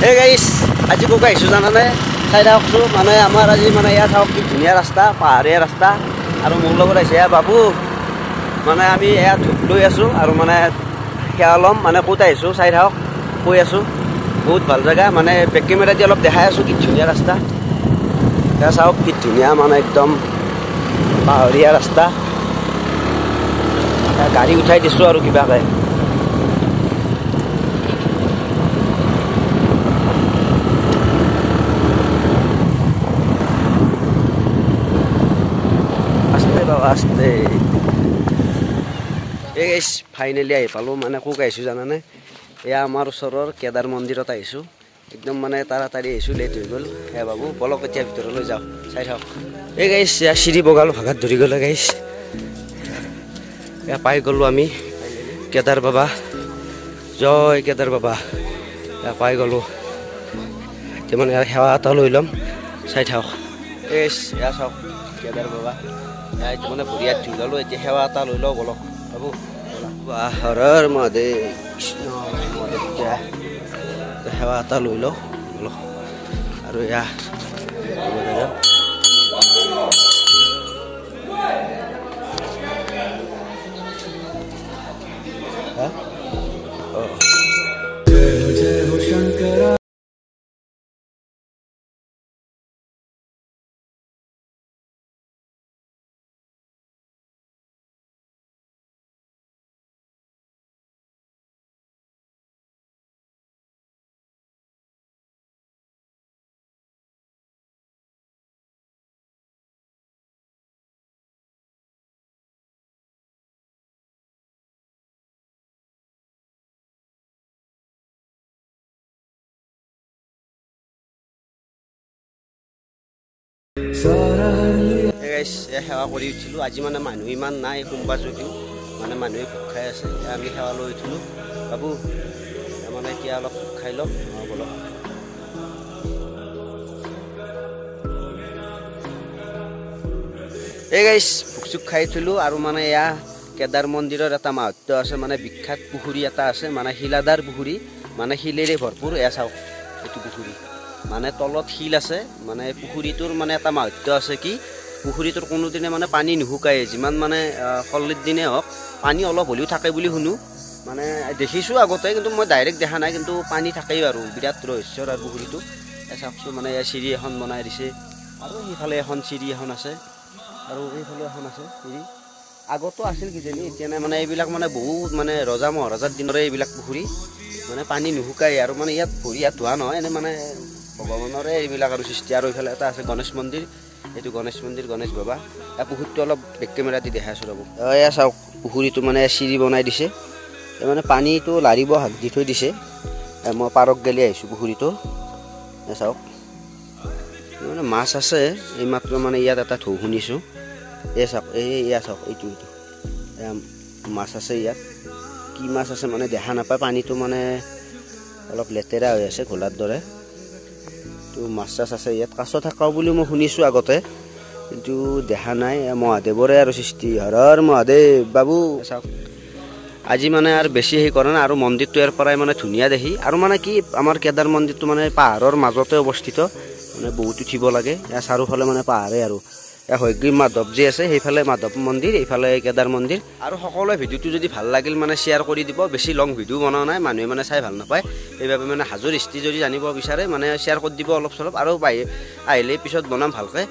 Hey guys, আজি কোক আহিছো জানানে চাই থাকছো মানে আমাৰ আজি মানে ইয়া থাক কি ধুনীয়া ৰাস্তা পাহাৰীয়া ৰাস্তা আৰু মোৰ লগত আছে বাবু মানে আমি এয়া লৈ আছো আৰু মানে খেয়ালম মানে কোত আহিছো চাই থাক কৈ আছো বহুত ভাল জায়গা মানে বেক কেমেৰা দি অলপ দেখাই আছো কি ধুনীয়া ৰাস্তা এয়া চাওক কি ধুনীয়া মানে একদম পাহাৰীয়া ৰাস্তা গাড়ী উঠাই দিছো আৰু কিবাকে আস্তে এই গাইস ফাইনালি আহি পালো মানে কোক আহিছো জানানে এয়া আমাৰ ওচৰৰ কেদাৰ মন্দিৰত আহিছো একদম মানে তাড়াতাড়ি আহিছো লেট হৈ গ'ল হে বাবু বলক এতিয়া ভিতৰলৈ যাও চাই থাক এই গাইস ইয়া সিঁড়ি বগালো ভাগাত ধৰি গ'লে গাইস ইয়া পাই গ'লো আমি কেদাৰ বাবা জয় কেদাৰ বাবা ইয়া পাই গ'লো এতিয়া মানে সেৱা এটা লৈ ল'ম চাই থাক এই ইয়া চাওক কেদাৰ বাবা এতিয়া মানে ভৰিয়াত ধুই ল'লো এতিয়া সেৱা এটা লৈ লওঁ বলক বাবু হৰ হৰ মহাদেৱ কৃষ্ণ মহাদেৱ এতিয়া সেৱা এটা লৈ লওঁ বলক আৰু এয়া সেৱা কৰি উঠিলোঁ আজি মানে মানুহ ইমান নাই সোমবাৰ যদিও মানে মানুহে ভোগ খাই আছে আমি সেৱা লৈ উঠিলোঁ বাবু মানে এতিয়া অলপ ভোগ খাই ল'ম বলক এই গাইছ ভোগ চোগ খাই উঠিলোঁ আৰু মানে এয়া কেদাৰ মন্দিৰৰ এটা মাহাত্য আছে মানে বিখ্যাত পুখুৰী এটা আছে মানে শিলাদাৰ পুখুৰী মানে শিলেৰে ভৰপূৰ এয়া চাওক এইটো পুখুৰী মানে তলত শিল আছে মানে পুখুৰীটোৰ মানে এটা মাহাত্য আছে কি পুখুৰীটোৰ কোনোদিনে মানে পানী নুশুকায় যিমান মানে খল্লিৰ দিনে হওক পানী অলপ হ'লেও থাকে বুলি শুনো মানে দেখিছোঁ আগতে কিন্তু মই ডাইৰেক্ট দেখা নাই কিন্তু পানী থাকেই আৰু বিৰাট ৰহস্যৰ আৰু পুখুৰীটো চাওকচোন মানে চিৰি এখন বনাই দিছে আৰু সেইফালে এখন চিৰি এখন আছে আৰু এইফালে এখন আছে চিৰি আগতো আছিল কিজানি এতিয়া নাই মানে এইবিলাক মানে বহুত মানে ৰজা মহাৰাজাৰ দিনৰে এইবিলাক পুখুৰী মানে পানী নুশুকায় আৰু মানে ইয়াত ভৰিয়াত ধোৱা নহয় এনে মানে ভগৱানৰে এইবিলাক আৰু সৃষ্টি আৰু এইফালে এটা আছে গণেশ মন্দিৰ এইটো গণেশ মন্দিৰ গণেশ বাবা এই পুখুৰীটো অলপ বেক কেমেৰা দি দেখাই আছোঁ ৰ'ব এয়া চাওক পুখুৰীটো মানে চিৰি বনাই দিছে মানে পানীটো লাৰিব হাক দি থৈ দিছে মই পাৰক গেলি আহিছোঁ পুখুৰীটো চাওক মানে মাছ আছে এইমাত্ৰ মানে ইয়াত এটা ঢৌ শুনিছোঁ এই চাওক এয়া চাওক এইটো মাছ আছে ইয়াত কি মাছ আছে মানে দেখা নাপায় পানীটো মানে অলপ লেতেৰা হৈ আছে ঘোলাৰ দৰে তো মাছ চাছ আছে ইয়াত কাছ থাকাও বুলি মই শুনিছোঁ আগতে কিন্তু দেখা নাই মহাদেৱৰে আৰু সৃষ্টি হৰ হৰ মহাদেৱ বাবু চাওক আজি মানে আৰু বেছি হেৰি কৰা নাই আৰু মন্দিৰটো ইয়াৰ পৰাই মানে ধুনীয়া দেখি আৰু মানে কি আমাৰ কেদাৰ মন্দিৰটো মানে পাহাৰৰ মাজতে অৱস্থিত মানে বহুত উঠিব লাগে ইয়াৰ চাৰিওফালে মানে পাহাৰে আৰু হয়গ্ৰীৱ মাধৱ যি আছে সেইফালে মাধৱ মন্দিৰ এইফালে কেদাৰ মন্দিৰ আৰু সকলোৱে ভিডিঅ'টো যদি ভাল লাগিল মানে শ্বেয়াৰ কৰি দিব বেছি লং ভিডিঅ' বনোৱা নাই মানুহে মানে চাই ভাল নাপায় সেইবাবে মানে হাজোৰ হিষ্ট্ৰী যদি জানিব বিচাৰে মানে শ্বেয়াৰ কৰি দিব অলপ চলপ আৰু আহিলে পিছত বনাম ভালকৈ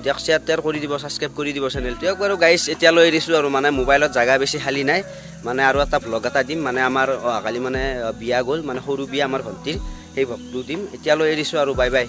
দিয়ক শ্বেয়াৰ কৰি দিব ছাবস্ক্ৰাইব কৰি দিব চেনেলটো বাৰু গাইছ এতিয়ালৈ এৰিছোঁ আৰু মানে মোবাইলত জাগা বেছি খালী নাই মানে আৰু এটা ভ্লগ এটা দিম মানে আমাৰ অহাকালি মানে বিয়া গ'ল মানে সৰু বিয়া আমাৰ ভণ্টিৰ সেই ভ্লগটো দিম এতিয়ালৈ এৰিছোঁ আৰু বাই বাই